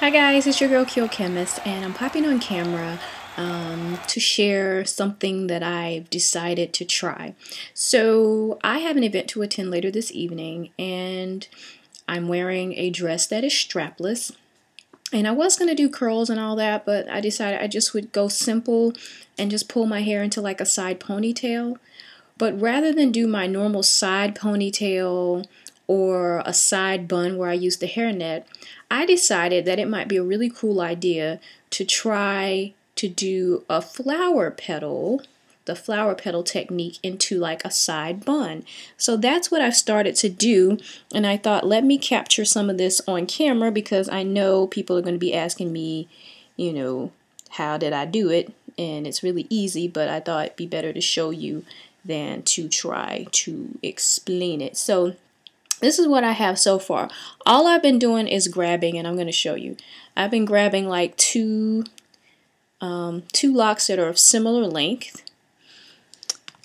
Hi guys, it's your girl qochemist, and I'm popping on camera to share something that I've decided to try. So I have an event to attend later this evening, and I'm wearing a dress that is strapless. And I was going to do curls and all that, but I decided I just would go simple and just pull my hair into like a side ponytail. But rather than do my normal side ponytail or a side bun where I use the hairnet, I decided that it might be a really cool idea to try to do a flower petal, the flower petal technique, into like a side bun. So that's what I've started to do, and I thought, let me capture some of this on camera because I know people are going to be asking me, how did I do it? And it's really easy, but I thought it'd be better to show you than to try to explain it. So this is what I have so far. All I've been doing is grabbing, and I'm going to show you. I've been grabbing like two locks that are of similar length,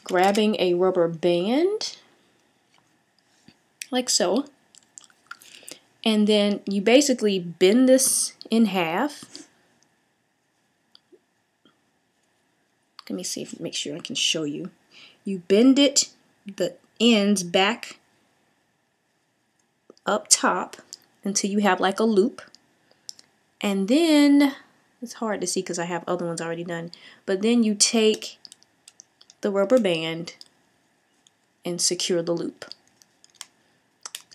grabbing a rubber band, like so, and then you basically bend this in half. Let me see if make sure I can show you. You bend it, the ends back up top until you have like a loop, and then it's hard to see because I have other ones already done, but then you take the rubber band and secure the loop.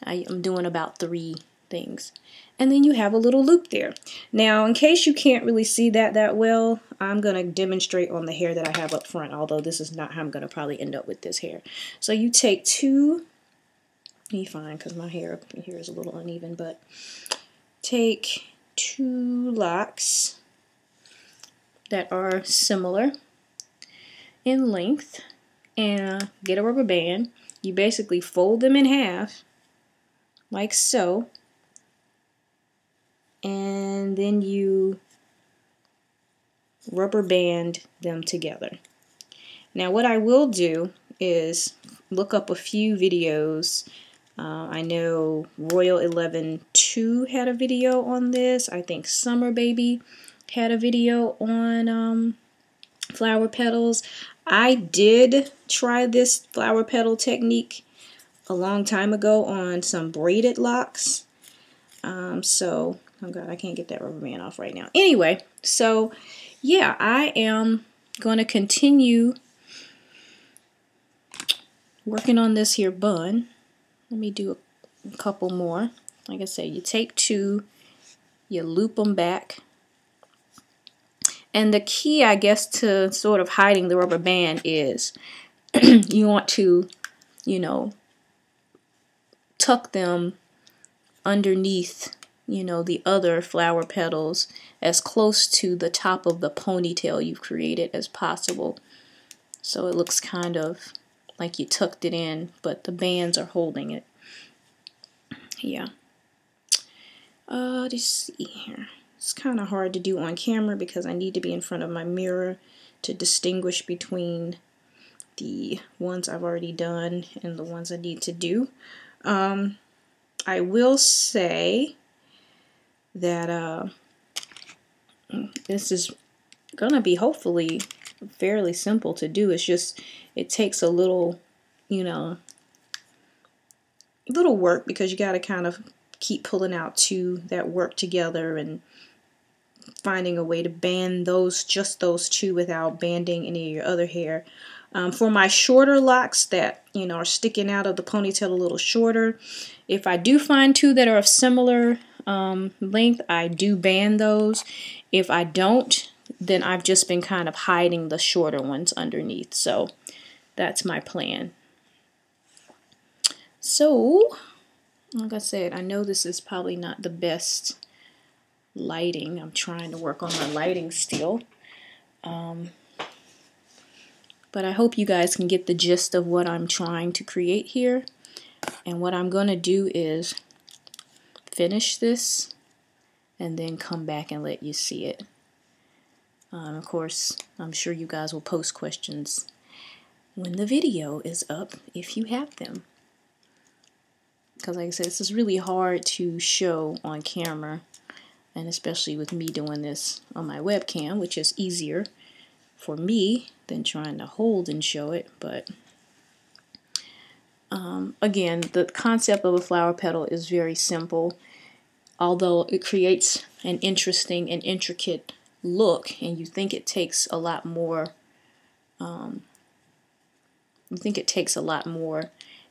I'm doing about 3 things, and then you have a little loop there. Now, in case you can't really see that well, I'm going to demonstrate on the hair that I have up front, although this is not how I'm going to probably end up with this hair. So you take 2, be fine because my hair up here is a little uneven, but take 2 locks that are similar in length and get a rubber band. You basically fold them in half like so, and then you rubber band them together. Now what I will do is look up a few videos. I know Royal 11-2 had a video on this. I think Summerbabi had a video on flower petals. I did try this flower petal technique a long time ago on some braided locks. So, oh God, I can't get that rubber band off right now. Anyway, so yeah, I am going to continue working on this here bun. Let me do a couple more. Like I said, you take 2, you loop them back. And the key, I guess, to sort of hiding the rubber band is you want to, tuck them underneath, the other flower petals as close to the top of the ponytail you've created as possible. So it looks kind of like you tucked it in, but the bands are holding it. Yeah. Let's see here. It's kind of hard to do on camera because I need to be in front of my mirror to distinguish between the ones I've already done and the ones I need to do. I will say that this is gonna be hopefully fairly simple to do. It's just it takes a little, little work because you got to kind of keep pulling out 2 that work together and finding a way to band just those 2 without banding any of your other hair. For my shorter locks that are sticking out of the ponytail a little shorter, if I do find 2 that are of similar length, I do band those. If I don't, then I've just been kind of hiding the shorter ones underneath. So that's my plan. So, like I said, I know this is probably not the best lighting. I'm trying to work on my lighting still. But I hope you guys can get the gist of what I'm trying to create here. And what I'm going to do is finish this and then come back and let you see it. Of course, I'm sure you guys will post questions when the video is up, if you have them. Because like I said, this is really hard to show on camera. and especially with me doing this on my webcam, which is easier for me than trying to hold and show it. But again, the concept of a flower petal is very simple, although it creates an interesting and intricate look, and you think it takes a lot more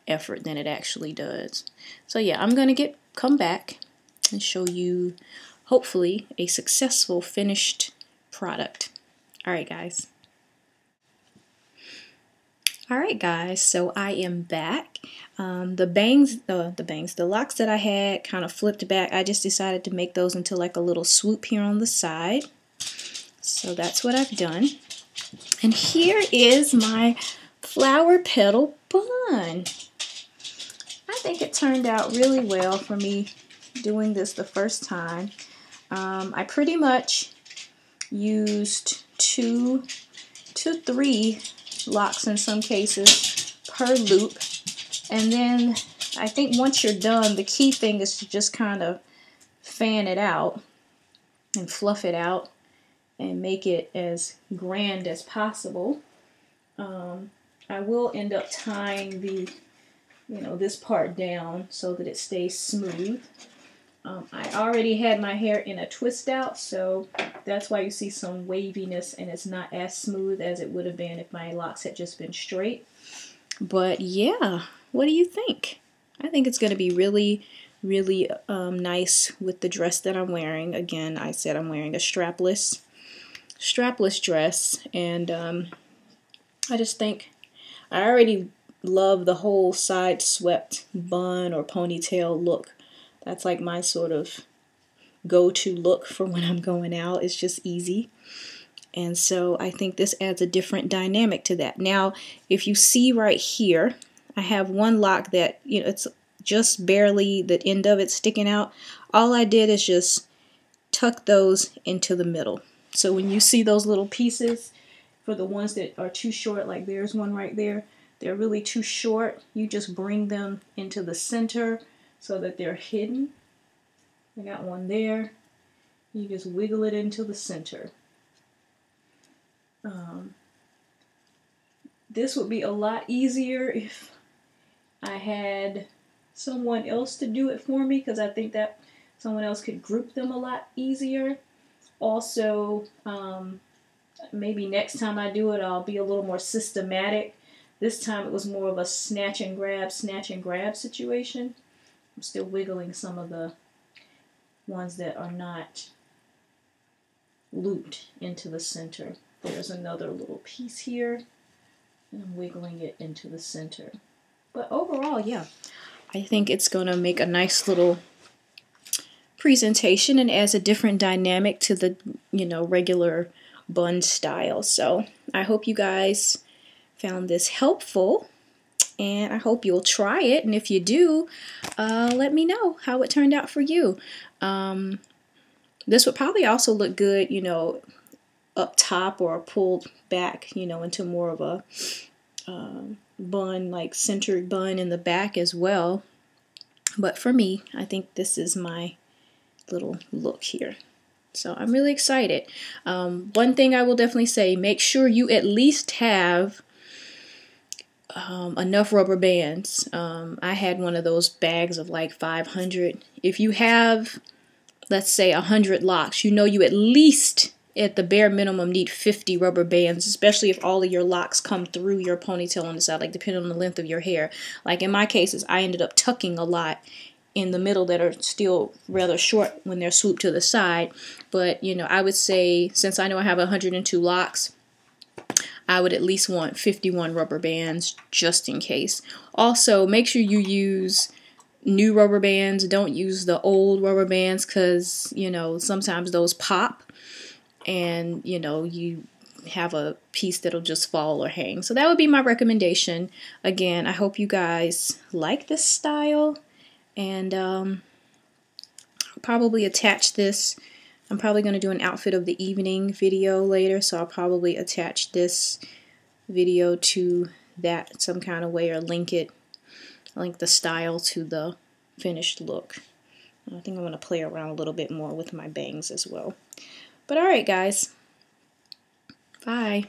effort than it actually does. So yeah, I'm gonna come back and show you hopefully a successful finished product. Alright guys. Alright guys, so I am back. The locks that I had kind of flipped back. I just decided to make those into like a little swoop here on the side. So that's what I've done. And here is my flower petal bun. I think it turned out really well for me doing this the first time. I pretty much used two to three locks in some cases per loop, and then I think once you're done, the key thing is to just kind of fan it out and fluff it out and make it as grand as possible. I will end up tying this part down so that it stays smooth. I already had my hair in a twist out, so that's why you see some waviness and it's not as smooth as it would have been if my locks had just been straight. But yeah, what do you think? I think it's going to be really, really nice with the dress that I'm wearing. Again, I said I'm wearing a strapless dress, and I just think I already love the whole side swept bun or ponytail look. That's like my sort of go-to look for when I'm going out. It's just easy. And so I think this adds a different dynamic to that. Now, if you see right here, I have one lock that, it's just barely the end of it sticking out. All I did is just tuck those into the middle. So when you see those little pieces, for the ones that are too short, like there's one right there, they're really too short, you just bring them into the center so that they're hidden. I got one there. You just wiggle it into the center. This would be a lot easier if I had someone else to do it for me, because I think that someone else could group them a lot easier. Also, maybe next time I do it, I'll be a little more systematic. This time it was more of a snatch and grab situation. I'm still wiggling some of the ones that are not looped into the center. There's another little piece here, and I'm wiggling it into the center. But overall, yeah, I think it's going to make a nice little presentation and adds a different dynamic to the, regular bun style. So I hope you guys found this helpful, and I hope you'll try it. And if you do, let me know how it turned out for you. This would probably also look good, up top or pulled back, into more of a bun, like centered bun in the back as well. But for me, I think this is my little look here. So I'm really excited. One thing I will definitely say, make sure you at least have enough rubber bands. I had one of those bags of like 500. If you have, let's say, 100 locks, you at least at the bare minimum need 50 rubber bands, especially if all of your locks come through your ponytail on the side, like depending on the length of your hair. Like in my cases, I ended up tucking a lot in the middle that are still rather short when they're swooped to the side. But, I would say, since I know I have 102 locks, I would at least want 51 rubber bands just in case. Also, make sure you use new rubber bands. Don't use the old rubber bands because, sometimes those pop and, you have a piece that'll just fall or hang. So that would be my recommendation. Again, I hope you guys like this style, and I'll probably attach this. I'm probably going to do an outfit of the evening video later, so I'll probably attach this video to that some kind of way, or link the style to the finished look. I think I'm going to play around a little bit more with my bangs as well. But alright guys, bye.